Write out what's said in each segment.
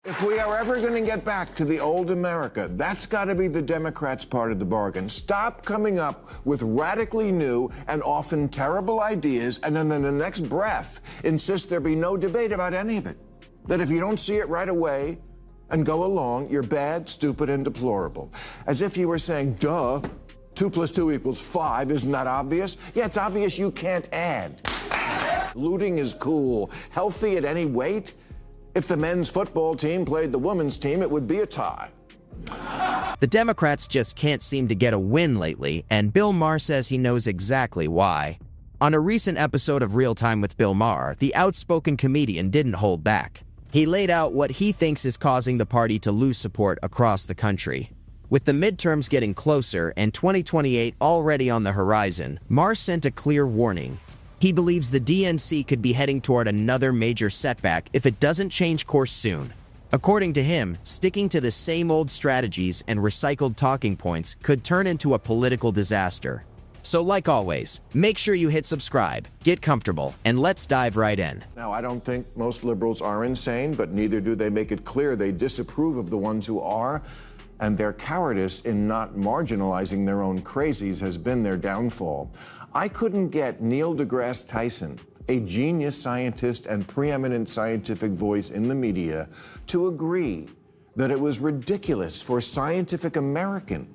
If we are ever going to get back to the old America, that's got to be the Democrats' part of the bargain. Stop coming up with radically new and often terrible ideas, and then in the next breath insist there be no debate about any of it. That if you don't see it right away and go along, you're bad, stupid, and deplorable. As if you were saying, duh, 2 + 2 = 5, isn't that obvious? Yeah, it's obvious you can't add. Looting is cool. Healthy at any weight? If the men's football team played the women's team, it would be a tie. The Democrats just can't seem to get a win lately, and Bill Maher says he knows exactly why. On a recent episode of Real Time with Bill Maher, the outspoken comedian didn't hold back. He laid out what he thinks is causing the party to lose support across the country. With the midterms getting closer and 2028 already on the horizon, Maher sent a clear warning. He believes the DNC could be heading toward another major setback if it doesn't change course soon. According to him, sticking to the same old strategies and recycled talking points could turn into a political disaster. So like always, make sure you hit subscribe, get comfortable, and let's dive right in. Now, I don't think most liberals are insane, but neither do they make it clear they disapprove of the ones who are, and their cowardice in not marginalizing their own crazies has been their downfall. I couldn't get Neil deGrasse Tyson, a genius scientist and preeminent scientific voice in the media, to agree that it was ridiculous for Scientific American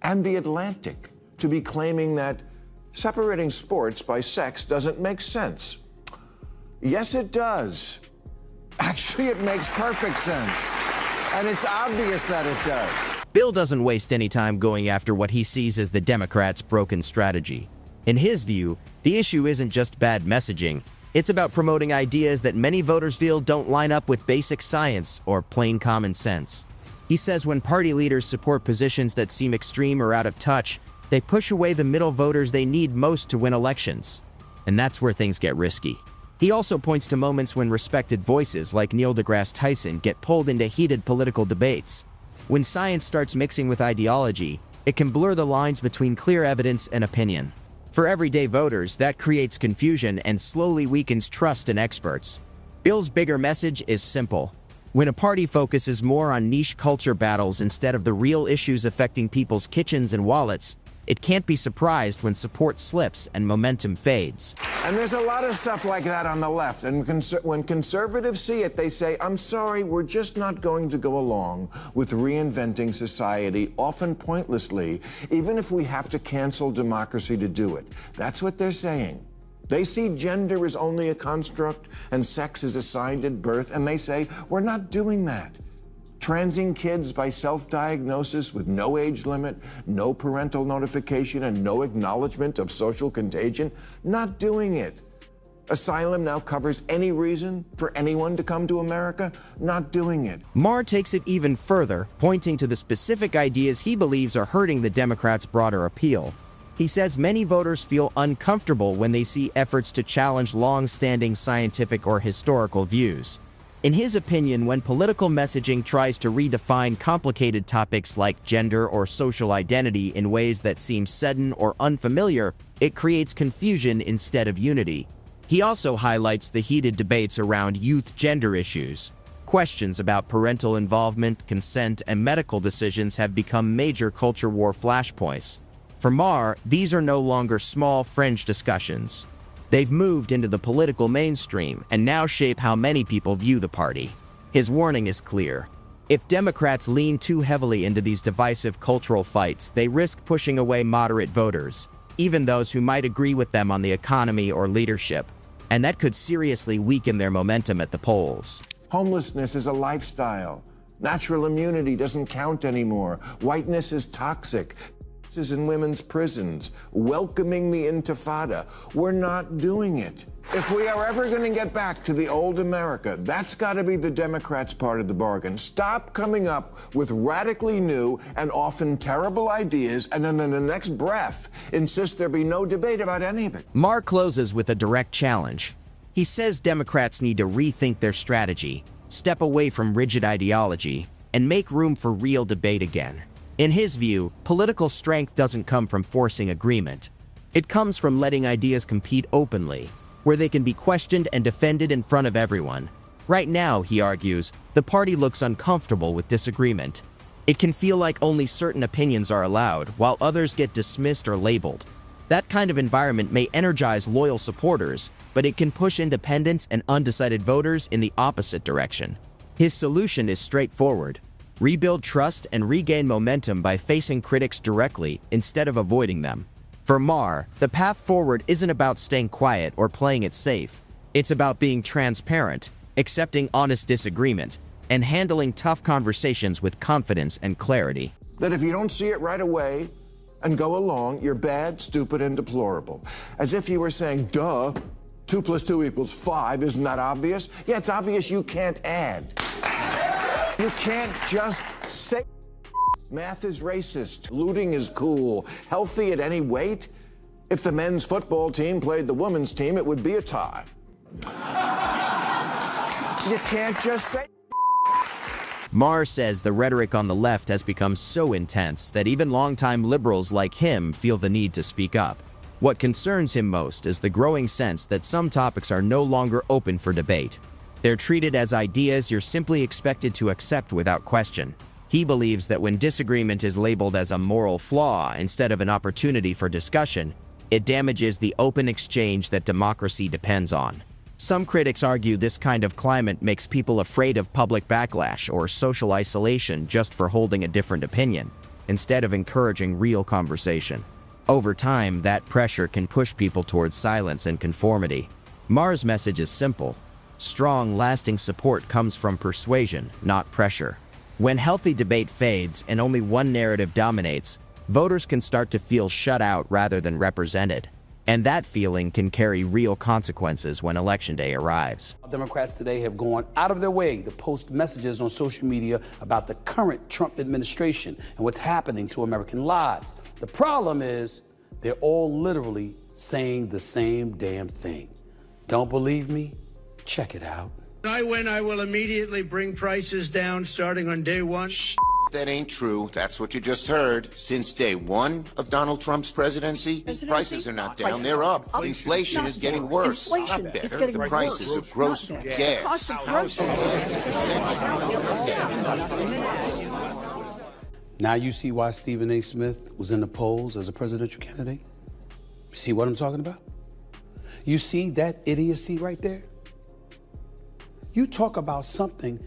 and The Atlantic to be claiming that separating sports by sex doesn't make sense. Yes, it does. Actually, it makes perfect sense. And it's obvious that it does. Bill doesn't waste any time going after what he sees as the Democrats' broken strategy. In his view, the issue isn't just bad messaging, it's about promoting ideas that many voters feel don't line up with basic science or plain common sense. He says when party leaders support positions that seem extreme or out of touch, they push away the middle voters they need most to win elections. And that's where things get risky. He also points to moments when respected voices like Neil deGrasse Tyson get pulled into heated political debates. When science starts mixing with ideology, it can blur the lines between clear evidence and opinion. For everyday voters, that creates confusion and slowly weakens trust in experts. Bill's bigger message is simple. When a party focuses more on niche culture battles instead of the real issues affecting people's kitchens and wallets, it can't be surprised when support slips and momentum fades. And there's a lot of stuff like that on the left. And when conservatives see it, they say, I'm sorry, we're just not going to go along with reinventing society, often pointlessly, even if we have to cancel democracy to do it. That's what they're saying. They see gender as only a construct and sex is assigned at birth, and they say, we're not doing that. Transing kids by self-diagnosis with no age limit, no parental notification, and no acknowledgement of social contagion, not doing it. Asylum now covers any reason for anyone to come to America, not doing it. Maher takes it even further, pointing to the specific ideas he believes are hurting the Democrats' broader appeal. He says many voters feel uncomfortable when they see efforts to challenge long-standing scientific or historical views. In his opinion, when political messaging tries to redefine complicated topics like gender or social identity in ways that seem sudden or unfamiliar, it creates confusion instead of unity. He also highlights the heated debates around youth gender issues. Questions about parental involvement, consent, and medical decisions have become major culture war flashpoints. For Maher, these are no longer small fringe discussions. They've moved into the political mainstream and now shape how many people view the party. His warning is clear. If Democrats lean too heavily into these divisive cultural fights, they risk pushing away moderate voters, even those who might agree with them on the economy or leadership, and that could seriously weaken their momentum at the polls. Homelessness is a lifestyle. Natural immunity doesn't count anymore. Whiteness is toxic. Is in women's prisons, welcoming the Intifada. We're not doing it. If we are ever going to get back to the old America, that's got to be the Democrats' part of the bargain. Stop coming up with radically new and often terrible ideas, and then in the next breath, insist there be no debate about any of it. Maher closes with a direct challenge. He says Democrats need to rethink their strategy, step away from rigid ideology, and make room for real debate again. In his view, political strength doesn't come from forcing agreement. It comes from letting ideas compete openly, where they can be questioned and defended in front of everyone, Right now, he argues, the party looks uncomfortable with disagreement. It can feel like only certain opinions are allowed, while others get dismissed or labeled. That kind of environment may energize loyal supporters, but it can push independents and undecided voters in the opposite direction. His solution is straightforward: rebuild trust and regain momentum by facing critics directly instead of avoiding them. For Maher, the path forward isn't about staying quiet or playing it safe. It's about being transparent, accepting honest disagreement, and handling tough conversations with confidence and clarity. That if you don't see it right away and go along, you're bad, stupid, and deplorable. As if you were saying, duh, 2 + 2 = 5, isn't that obvious? Yeah, it's obvious you can't add. You can't just say math is racist, looting is cool, healthy at any weight. If the men's football team played the women's team, it would be a tie. You can't just say. Maher says the rhetoric on the left has become so intense that even longtime liberals like him feel the need to speak up. What concerns him most is the growing sense that some topics are no longer open for debate. They're treated as ideas you're simply expected to accept without question. He believes that when disagreement is labeled as a moral flaw instead of an opportunity for discussion, it damages the open exchange that democracy depends on. Some critics argue this kind of climate makes people afraid of public backlash or social isolation just for holding a different opinion, instead of encouraging real conversation. Over time, that pressure can push people towards silence and conformity. Maher's message is simple: strong, lasting support comes from persuasion, not pressure. When healthy debate fades and only one narrative dominates, voters can start to feel shut out rather than represented. And that feeling can carry real consequences when Election Day arrives. Democrats today have gone out of their way to post messages on social media about the current Trump administration and what's happening to American lives. The problem is they're all literally saying the same damn thing. Don't believe me? Check it out. When I win, I will immediately bring prices down starting on day one. That ain't true. That's what you just heard. Since day one of Donald Trump's presidency, prices are not down, they're up. Inflation is getting worse, not better. The prices of grocery, gas, Now you see why Stephen A. Smith was in the polls as a presidential candidate? You see what I'm talking about? You see that idiocy right there? You talk about something,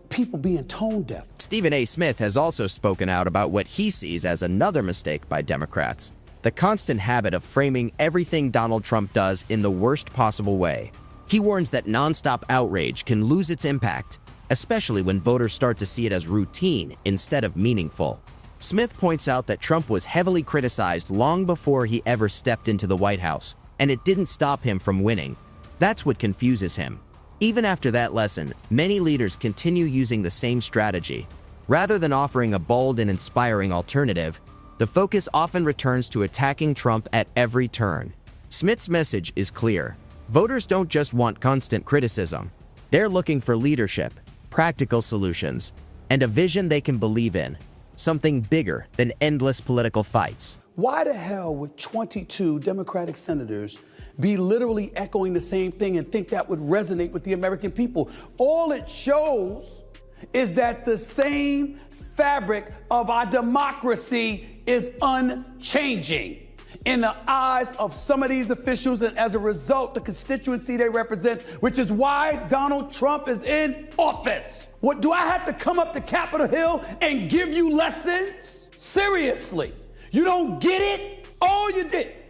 people being tone deaf. Stephen A. Smith has also spoken out about what he sees as another mistake by Democrats: the constant habit of framing everything Donald Trump does in the worst possible way. He warns that nonstop outrage can lose its impact, especially when voters start to see it as routine instead of meaningful. Smith points out that Trump was heavily criticized long before he ever stepped into the White House, and it didn't stop him from winning. That's what confuses him. Even after that lesson, many leaders continue using the same strategy. Rather than offering a bold and inspiring alternative, the focus often returns to attacking Trump at every turn. Smith's message is clear: voters don't just want constant criticism. They're looking for leadership, practical solutions, and a vision they can believe in, something bigger than endless political fights. Why the hell would 22 Democratic senators be literally echoing the same thing and think that would resonate with the American people? All it shows is that the same fabric of our democracy is unchanging in the eyes of some of these officials, and as a result, the constituency they represent, which is why Donald Trump is in office. What, do I have to come up to Capitol Hill and give you lessons? Seriously, you don't get it? Oh, you did.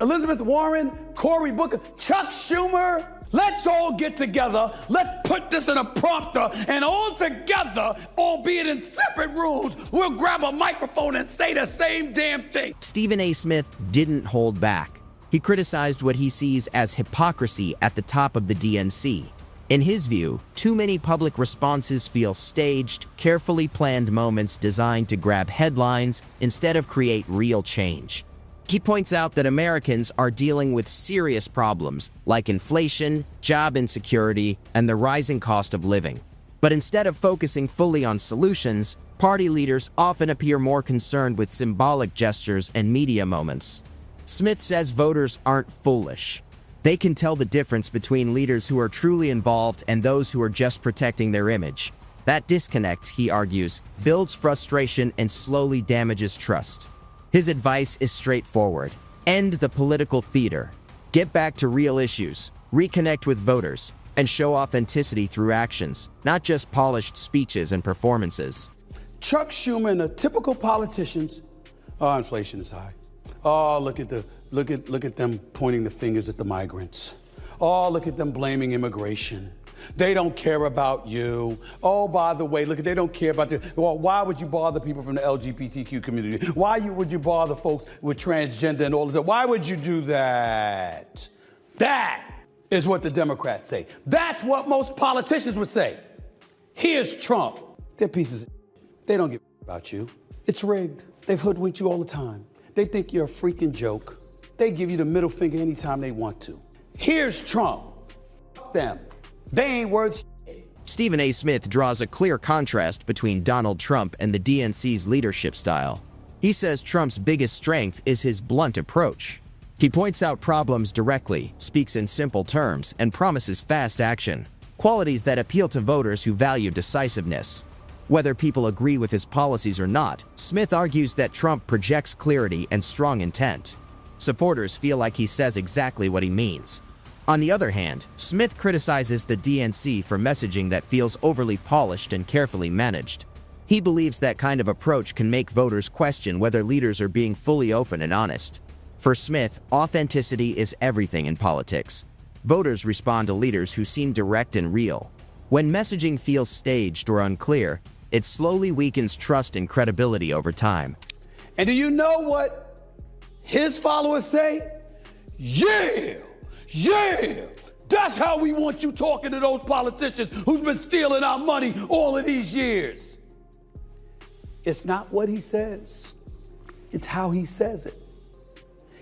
Elizabeth Warren, Cory Booker, Chuck Schumer. Let's all get together. Let's put this in a prompter, and all together, albeit in separate rooms, we'll grab a microphone and say the same damn thing. Stephen A. Smith didn't hold back. He criticized what he sees as hypocrisy at the top of the DNC. In his view, too many public responses feel staged, carefully planned moments designed to grab headlines instead of create real change. He points out that Americans are dealing with serious problems like inflation, job insecurity, and the rising cost of living. But instead of focusing fully on solutions, party leaders often appear more concerned with symbolic gestures and media moments. Smith says voters aren't foolish. They can tell the difference between leaders who are truly involved and those who are just protecting their image. That disconnect, he argues, builds frustration and slowly damages trust. His advice is straightforward. End the political theater. Get back to real issues, reconnect with voters, and show authenticity through actions, not just polished speeches and performances. Chuck Schumer and the typical politicians, oh, inflation is high. Oh, look at them pointing the fingers at the migrants. Oh, look at them blaming immigration. They don't care about you. Oh, by the way, they don't care about you. Well, why would you bother people from the LGBTQ community? Why would you bother folks with transgender and all this? Why would you do that? That is what the Democrats say. That's what most politicians would say. Here's Trump. They're pieces of shit. They don't give a about you. It's rigged. They've hoodwinked you all the time. They think you're a freaking joke. They give you the middle finger anytime they want to. Here's Trump. Fuck them. They ain't worth shit. Stephen A. Smith draws a clear contrast between Donald Trump and the DNC's leadership style. He says Trump's biggest strength is his blunt approach. He points out problems directly, speaks in simple terms, and promises fast action, qualities that appeal to voters who value decisiveness. Whether people agree with his policies or not, Smith argues that Trump projects clarity and strong intent. Supporters feel like he says exactly what he means. On the other hand, Smith criticizes the DNC for messaging that feels overly polished and carefully managed. He believes that kind of approach can make voters question whether leaders are being fully open and honest. For Smith, authenticity is everything in politics. Voters respond to leaders who seem direct and real. When messaging feels staged or unclear, it slowly weakens trust and credibility over time. And do you know what his followers say? Yeah! Yeah! That's how we want you talking to those politicians who's been stealing our money all of these years. It's not what he says. It's how he says it.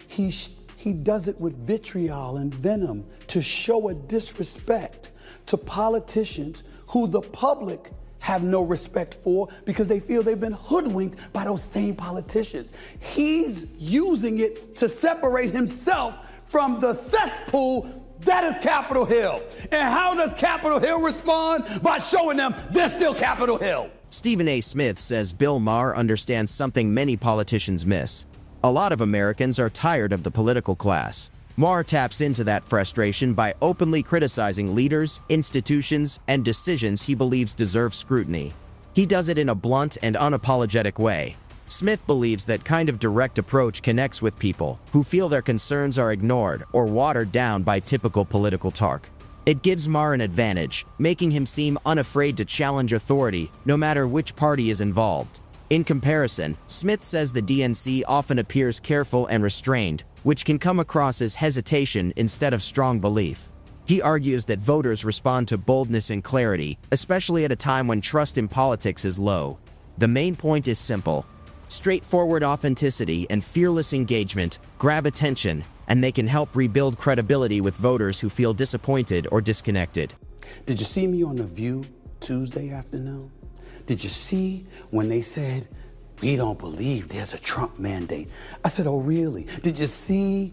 He does it with vitriol and venom to show a disrespect to politicians who the public have no respect for because they feel they've been hoodwinked by those same politicians. He's using it to separate himself from the cesspool that is Capitol Hill. And how does Capitol Hill respond? By showing them they're still Capitol Hill. Stephen A. Smith says Bill Maher understands something many politicians miss. A lot of Americans are tired of the political class. Maher taps into that frustration by openly criticizing leaders, institutions, and decisions he believes deserve scrutiny. He does it in a blunt and unapologetic way. Smith believes that kind of direct approach connects with people who feel their concerns are ignored or watered down by typical political talk. It gives Maher an advantage, making him seem unafraid to challenge authority no matter which party is involved. In comparison, Smith says the DNC often appears careful and restrained, which can come across as hesitation instead of strong belief. He argues that voters respond to boldness and clarity, especially at a time when trust in politics is low. The main point is simple. Straightforward authenticity and fearless engagement grab attention, and they can help rebuild credibility with voters who feel disappointed or disconnected. Did you see me on The View Tuesday afternoon? Did you see when they said, we don't believe there's a Trump mandate? I said, oh, really? Did you see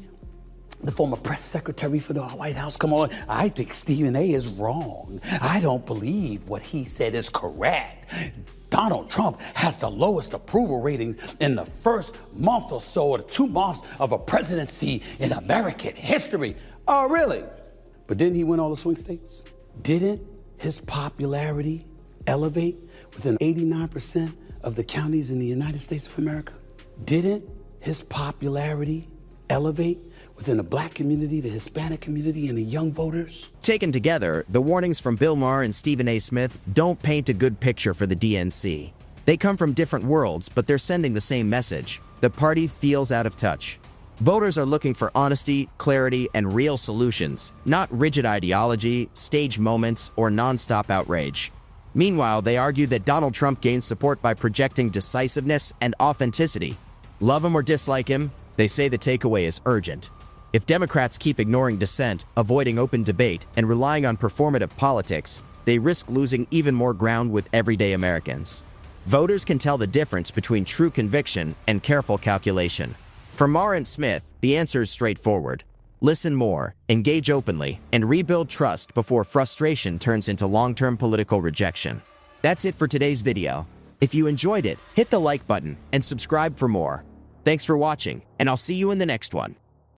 the former press secretary for the White House come on? I think Stephen A. is wrong. I don't believe what he said is correct. Donald Trump has the lowest approval ratings in the first month or so, or the 2 months of a presidency in American history. Oh, really? But didn't he win all the swing states? Didn't his popularity elevate within 89% of the counties in the United States of America? Didn't his popularity elevate within the Black community, the Hispanic community, and the young voters? Taken together, the warnings from Bill Maher and Stephen A. Smith don't paint a good picture for the DNC. They come from different worlds, but they're sending the same message. The party feels out of touch. Voters are looking for honesty, clarity, and real solutions, not rigid ideology, stage moments, or nonstop outrage. Meanwhile, they argue that Donald Trump gains support by projecting decisiveness and authenticity. Love him or dislike him, they say the takeaway is urgent. If Democrats keep ignoring dissent, avoiding open debate, and relying on performative politics, they risk losing even more ground with everyday Americans. Voters can tell the difference between true conviction and careful calculation. For Maher and Smith, the answer is straightforward. Listen more, engage openly, and rebuild trust before frustration turns into long-term political rejection. That's it for today's video. If you enjoyed it, hit the like button and subscribe for more. Thanks for watching, and I'll see you in the next one.